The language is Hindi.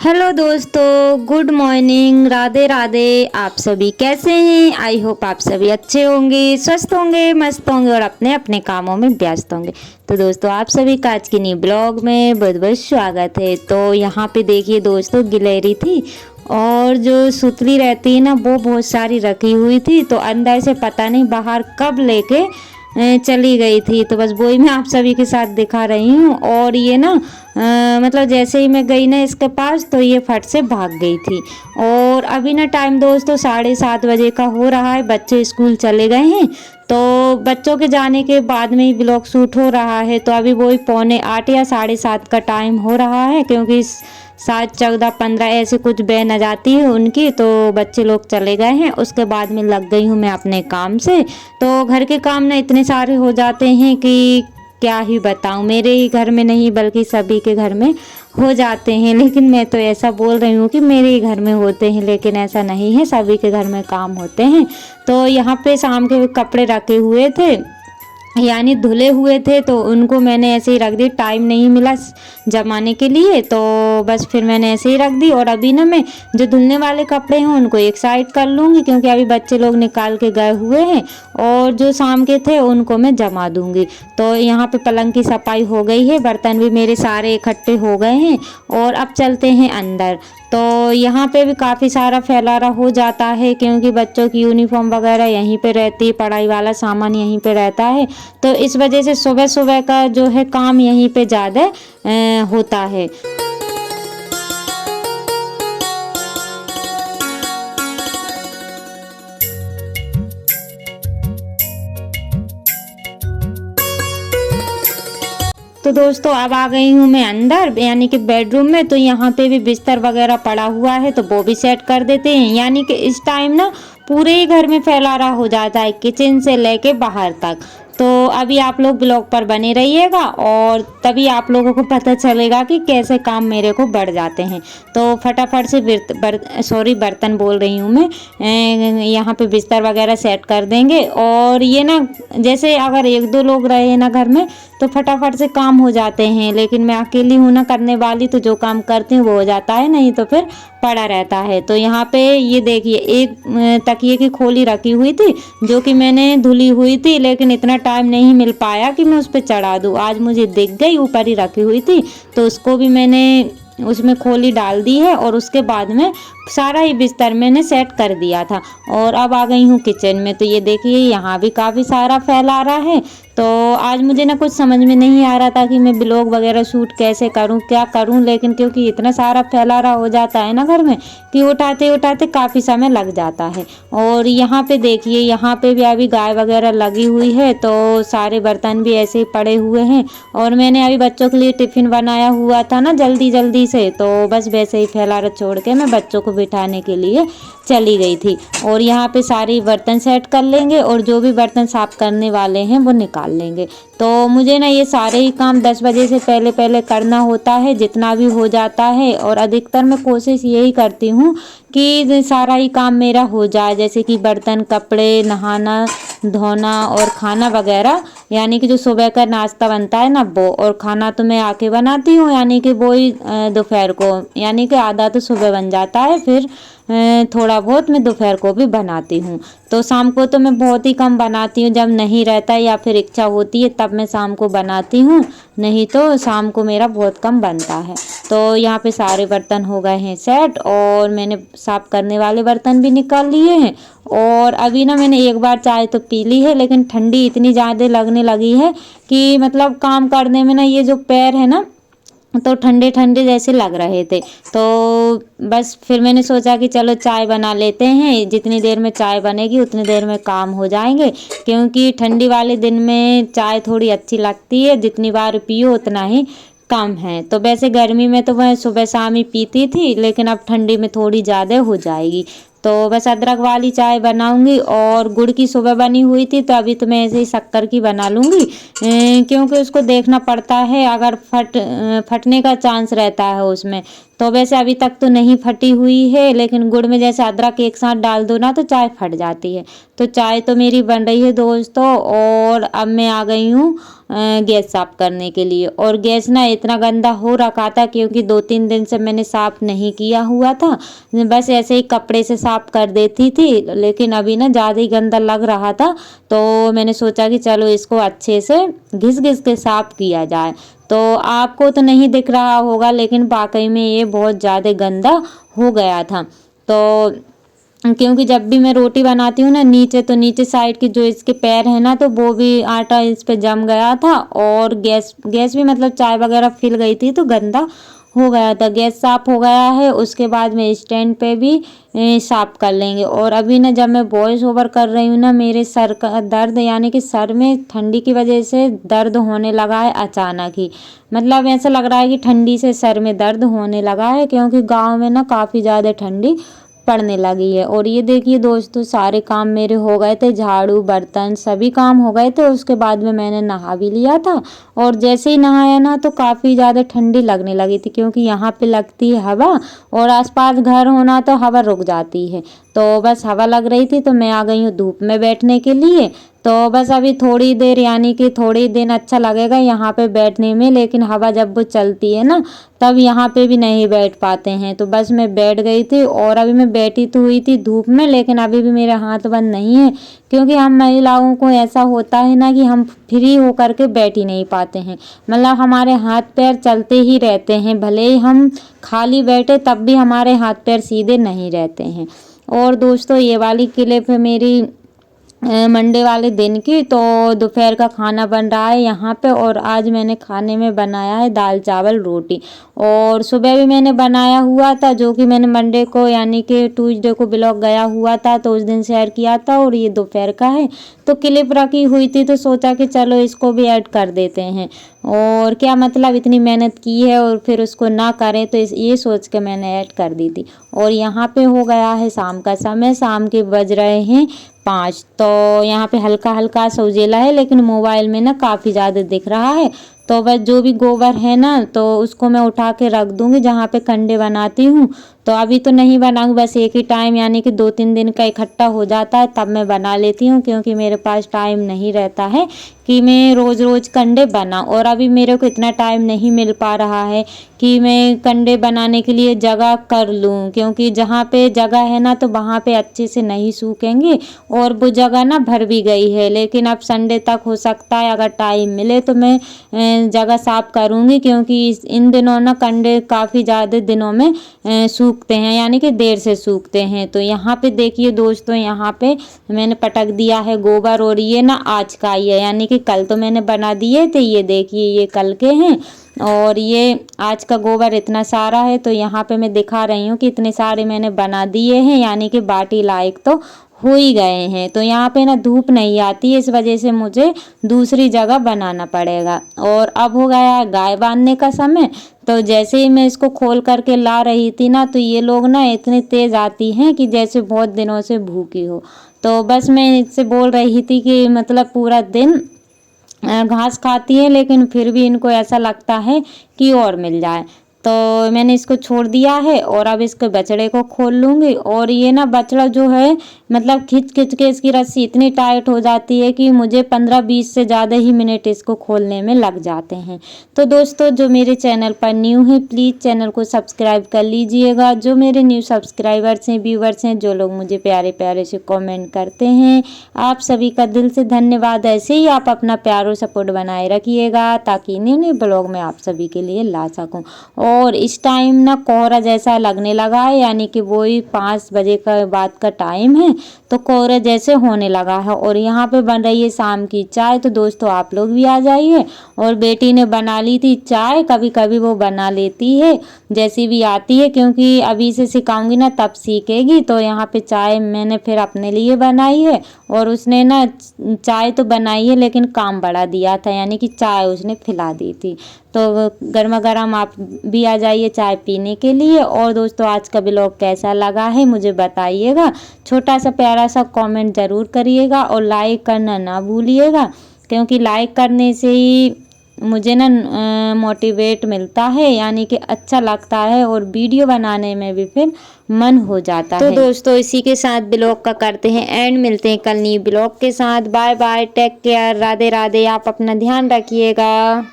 हेलो दोस्तों, गुड मॉर्निंग, राधे राधे। आप सभी कैसे हैं? आई होप आप सभी अच्छे होंगे, स्वस्थ होंगे, मस्त होंगे और अपने अपने कामों में व्यस्त होंगे। तो दोस्तों, आप सभी का आज की नई ब्लॉग में बहुत बहुत स्वागत है। तो यहाँ पे देखिए दोस्तों, गिलहरी थी और जो सुतली रहती है ना, वो बहुत सारी रखी हुई थी। तो अंदर से पता नहीं बाहर कब लेके चली गई थी। तो बस वही मैं आप सभी के साथ दिखा रही हूँ। और ये ना मतलब जैसे ही मैं गई ना इसके पास, तो ये फट से भाग गई थी। और अभी ना टाइम दोस्तों 7:30 बजे का हो रहा है। बच्चे स्कूल चले गए हैं, तो बच्चों के जाने के बाद में ही ब्लॉग शूट हो रहा है। तो अभी वही 7:45 या 7:30 का टाइम हो रहा है, क्योंकि 7, 14, 15 ऐसे कुछ बहन आ जाती है उनकी। तो बच्चे लोग चले गए हैं, उसके बाद में लग गई हूँ मैं अपने काम से। तो घर के काम ना इतने सारे हो जाते हैं कि क्या ही बताऊं। मेरे ही घर में नहीं बल्कि सभी के घर में हो जाते हैं। लेकिन मैं तो ऐसा बोल रही हूँ कि मेरे ही घर में होते हैं, लेकिन ऐसा नहीं है, सभी के घर में काम होते हैं। तो यहाँ पे शाम के कपड़े रखे हुए थे, यानी धुले हुए थे, तो उनको मैंने ऐसे ही रख दी। टाइम नहीं मिला जमाने के लिए, तो बस फिर मैंने ऐसे ही रख दी। और अभी ना मैं जो धुलने वाले कपड़े हैं उनको एक साइड कर लूँगी, क्योंकि अभी बच्चे लोग निकाल के गए हुए हैं। और जो शाम के थे उनको मैं जमा दूँगी। तो यहाँ पे पलंग की सफाई हो गई है, बर्तन भी मेरे सारे इकट्ठे हो गए हैं। और अब चलते हैं अंदर। तो यहाँ पे भी काफ़ी सारा फैलारा हो जाता है, क्योंकि बच्चों की यूनिफॉर्म वगैरह यहीं पे रहती है, पढ़ाई वाला सामान यहीं पे रहता है। तो इस वजह से सुबह सुबह का जो है काम यहीं पे ज़्यादा होता है। तो दोस्तों, अब आ गई हूँ मैं अंदर, यानी कि बेडरूम में। तो यहाँ पे भी बिस्तर वगैरह पड़ा हुआ है, तो वो भी सेट कर देते हैं। यानी कि इस टाइम ना पूरे ही घर में फैलारा हो जाता है, किचन से लेके बाहर तक। तो अभी आप लोग ब्लॉग पर बने रहिएगा, और तभी आप लोगों को पता चलेगा कि कैसे काम मेरे को बढ़ जाते हैं। तो फटाफट से बर्तन बोल रही हूँ मैं, यहाँ पे बिस्तर वगैरह सेट कर देंगे। और ये ना जैसे अगर 1-2 लोग रहे ना घर में, तो फटाफट से काम हो जाते हैं। लेकिन मैं अकेली हूँ ना करने वाली, तो जो काम करती हूँ वो हो जाता है, नहीं तो फिर पड़ा रहता है। तो यहाँ पे ये देखिए, एक तकिए की खोली रखी हुई थी, जो कि मैंने धुली हुई थी, लेकिन इतना टाइम नहीं मिल पाया कि मैं उस पर चढ़ा दूँ। आज मुझे दिख गई, ऊपर ही रखी हुई थी, तो उसको भी मैंने उसमें खोली डाल दी है। और उसके बाद में सारा ही बिस्तर मैंने सेट कर दिया था। और अब आ गई हूँ किचन में। तो ये देखिए, यहाँ भी काफ़ी सारा फैला रहा है। तो आज मुझे ना कुछ समझ में नहीं आ रहा था कि मैं ब्लॉग वगैरह शूट कैसे करूं, क्या करूं। लेकिन क्योंकि इतना सारा फैलारा हो जाता है ना घर में, कि उठाते उठाते काफ़ी समय लग जाता है। और यहाँ पे देखिए, यहाँ पे भी अभी गाय वगैरह लगी हुई है, तो सारे बर्तन भी ऐसे ही पड़े हुए हैं। और मैंने अभी बच्चों के लिए टिफ़िन बनाया हुआ था ना जल्दी जल्दी से, तो बस वैसे ही फैलारा छोड़ के मैं बच्चों को बिठाने के लिए चली गई थी। और यहाँ पे सारे बर्तन सेट कर लेंगे, और जो भी बर्तन साफ करने वाले हैं वो निकाल लेंगे। तो मुझे ना ये सारे ही काम 10 बजे से पहले पहले करना होता है, जितना भी हो जाता है। और अधिकतर मैं कोशिश यही करती हूँ कि सारा ही काम मेरा हो जाए, जैसे कि बर्तन, कपड़े, नहाना धोना और खाना वगैरह। यानी कि जो सुबह का नाश्ता बनता है ना वो, और खाना तो मैं आके बनाती हूँ, यानी कि वो ही दोपहर को, यानी कि आधा तो सुबह बन जाता है, फिर थोड़ा बहुत मैं दोपहर को भी बनाती हूँ। तो शाम को तो मैं बहुत ही कम बनाती हूँ, जब नहीं रहता है या फिर इच्छा होती है तब मैं शाम को बनाती हूँ, नहीं तो शाम को मेरा बहुत कम बनता है। तो यहाँ पे सारे बर्तन हो गए हैं सेट, और मैंने साफ करने वाले बर्तन भी निकाल लिए हैं। और अभी ना मैंने एक बार चाय तो पी ली है, लेकिन ठंडी इतनी ज़्यादा लगने लगी है कि मतलब काम करने में ना ये जो पैर है ना, तो ठंडे ठंडे जैसे लग रहे थे। तो बस फिर मैंने सोचा कि चलो चाय बना लेते हैं, जितनी देर में चाय बनेगी उतनी देर में काम हो जाएंगे। क्योंकि ठंडी वाले दिन में चाय थोड़ी अच्छी लगती है, जितनी बार पियो उतना ही कम है। तो वैसे गर्मी में तो मैं सुबह शाम ही पीती थी, लेकिन अब ठंडी में थोड़ी ज़्यादा हो जाएगी। तो बस अदरक वाली चाय बनाऊंगी। और गुड़ की सुबह बनी हुई थी, तो अभी तो मैं ऐसे ही शक्कर की बना लूँगी, क्योंकि उसको देखना पड़ता है, अगर फटने का चांस रहता है उसमें। तो वैसे अभी तक तो नहीं फटी हुई है, लेकिन गुड़ में जैसे अदरक एक साथ डाल दो ना तो चाय फट जाती है। तो चाय तो मेरी बन रही है दोस्तों, और अब मैं आ गई हूँ गैस साफ करने के लिए। और गैस ना इतना गंदा हो रखा था, क्योंकि 2-3 दिन से मैंने साफ नहीं किया हुआ था, बस ऐसे ही कपड़े से साफ कर देती थी। लेकिन अभी ना ज़्यादा ही गंदा लग रहा था, तो मैंने सोचा कि चलो इसको अच्छे से घिस घिस के साफ किया जाए। तो आपको तो नहीं दिख रहा होगा, लेकिन वाकई में ये बहुत ज़्यादा गंदा हो गया था। तो क्योंकि जब भी मैं रोटी बनाती हूँ ना नीचे, तो नीचे साइड की जो इसके पैर है ना, तो वो भी आटा इस पे जम गया था, और गैस गैस भी मतलब चाय वगैरह फिल गई थी, तो गंदा हो गया था। गैस साफ हो गया है, उसके बाद में स्टैंड पे भी साफ कर लेंगे। और अभी ना जब मैं वॉइस ओवर कर रही हूँ ना, मेरे सर का दर्द, यानी कि सर में ठंडी की वजह से दर्द होने लगा है अचानक ही। मतलब ऐसा लग रहा है कि ठंडी से सर में दर्द होने लगा है, क्योंकि गाँव में ना काफ़ी ज़्यादा ठंडी पड़ने लगी है। और ये देखिए दोस्तों, सारे काम मेरे हो गए थे, झाड़ू बर्तन सभी काम हो गए थे। उसके बाद में मैंने नहा भी लिया था, और जैसे ही नहाया ना तो काफ़ी ज़्यादा ठंडी लगने लगी थी, क्योंकि यहाँ पे लगती है हवा, और आसपास घर होना तो हवा रुक जाती है। तो बस हवा लग रही थी, तो मैं आ गई हूँ धूप में बैठने के लिए। तो बस अभी थोड़ी देर, यानी कि थोड़ी दिन अच्छा लगेगा यहाँ पे बैठने में, लेकिन हवा जब वो चलती है ना, तब यहाँ पे भी नहीं बैठ पाते हैं। तो बस मैं बैठ गई थी, और अभी मैं बैठी तो हुई थी धूप में, लेकिन अभी भी मेरे हाथ बंद नहीं है, क्योंकि हम महिलाओं को ऐसा होता है ना कि हम फ्री होकर के बैठ ही नहीं पाते हैं। मतलब हमारे हाथ पैर चलते ही रहते हैं, भले ही हम खाली बैठे तब भी हमारे हाथ पैर सीधे नहीं रहते हैं। और दोस्तों, ये वाली क्लिप है मेरी मंडे वाले दिन की। तो दोपहर का खाना बन रहा है यहाँ पे, और आज मैंने खाने में बनाया है दाल चावल रोटी। और सुबह भी मैंने बनाया हुआ था, जो कि मैंने मंडे को यानी कि ट्यूसडे को ब्लॉग गया हुआ था, तो उस दिन शेयर किया था। और ये दोपहर का है, तो क्लिप रखी हुई थी, तो सोचा कि चलो इसको भी ऐड कर देते हैं। और क्या मतलब, इतनी मेहनत की है और फिर उसको ना करें, तो ये सोच के मैंने ऐड कर दी थी। और यहाँ पे हो गया है शाम का समय, शाम के बज रहे हैं 5। तो यहाँ पे हल्का हल्का सा उजेला है, लेकिन मोबाइल में ना काफ़ी ज़्यादा दिख रहा है। तो बस जो भी गोबर है ना, तो उसको मैं उठा के रख दूँगी जहाँ पे कंडे बनाती हूँ। तो अभी तो नहीं बनाऊँगी, बस एक ही टाइम, यानी कि 2-3 दिन का इकट्ठा हो जाता है तब मैं बना लेती हूँ, क्योंकि मेरे पास टाइम नहीं रहता है कि मैं रोज़ रोज़ कंडे बनाऊँ। और अभी मेरे को इतना टाइम नहीं मिल पा रहा है कि मैं कंडे बनाने के लिए जगह कर लूँ, क्योंकि जहाँ पे जगह है ना, तो वहाँ पे अच्छे से नहीं सूखेंगे, और वो जगह ना भर भी गई है। लेकिन अब संडे तक हो सकता है, अगर टाइम मिले तो मैं जगह साफ करूँगी, क्योंकि इन दिनों ना कंडे काफ़ी ज़्यादा दिनों में सूखते हैं, यानी कि देर से सूखते हैं। तो यहाँ पे देखिए दोस्तों, यहाँ पे मैंने पटक दिया है गोबर, और ये ना आज का ही है, यानी कि कल तो मैंने बना दिए थे, ये देखिए ये कल के हैं। और ये आज का गोबर इतना सारा है, तो यहाँ पे मैं दिखा रही हूँ कि इतने सारे मैंने बना दिए हैं, यानी कि बाटी लायक तो हो ही गए हैं। तो यहाँ पे ना धूप नहीं आती है, इस वजह से मुझे दूसरी जगह बनाना पड़ेगा। और अब हो गया है गाय बांधने का समय। तो जैसे ही मैं इसको खोल करके ला रही थी ना, तो ये लोग ना इतने तेज आती हैं कि जैसे बहुत दिनों से भूखी हो। तो बस मैं इससे बोल रही थी कि मतलब पूरा दिन घास खाती है, लेकिन फिर भी इनको ऐसा लगता है कि और मिल जाए। तो मैंने इसको छोड़ दिया है, और अब इसके बछड़े को खोल लूँगी। और ये ना बछड़ा जो है, मतलब खिंच खिंच के इसकी रस्सी इतनी टाइट हो जाती है कि मुझे 15-20 से ज़्यादा ही मिनट इसको खोलने में लग जाते हैं। तो दोस्तों, जो मेरे चैनल पर न्यू है, प्लीज़ चैनल को सब्सक्राइब कर लीजिएगा। जो मेरे न्यू सब्सक्राइबर्स हैं, व्यूवर्स हैं, जो लोग मुझे प्यारे प्यारे से कमेंट करते हैं, आप सभी का दिल से धन्यवाद। ऐसे ही आप अपना प्यार और सपोर्ट बनाए रखिएगा, ताकि नए नए ब्लॉग मैं आप सभी के लिए ला सकूं। और इस टाइम ना कोहरा जैसा लगने लगा है, यानी कि वही 5 बजे का बाद का टाइम है, तो कोहरे जैसे होने लगा है। और यहाँ पे बन रही है शाम की चाय। तो दोस्तों, आप लोग भी आ जाइए। और बेटी ने बना ली थी चाय, कभी कभी वो बना लेती है जैसी भी आती है, क्योंकि अभी से सिखाऊंगी ना तब सीखेगी। तो यहाँ पे चाय मैंने फिर अपने लिए बनाई है, और उसने ना चाय तो बनाई है, लेकिन काम बढ़ा दिया था, यानी कि चाय उसने पिला दी थी। तो गर्मा गर्म आप भी आ जाइए चाय पीने के लिए। और दोस्तों आज का ब्लॉग कैसा लगा है मुझे बताइएगा, छोटा सा प्यारा सा कमेंट ज़रूर करिएगा और लाइक करना ना भूलिएगा, क्योंकि लाइक करने से ही मुझे ना मोटिवेट मिलता है, यानी कि अच्छा लगता है और वीडियो बनाने में भी फिर मन हो जाता है। तो दोस्तों इसी के साथ ब्लॉग का करते हैं एंड, मिलते हैं कल नई ब्लॉग के साथ। Bye bye, take care, Radhe Radhe, आप अपना ध्यान रखिएगा।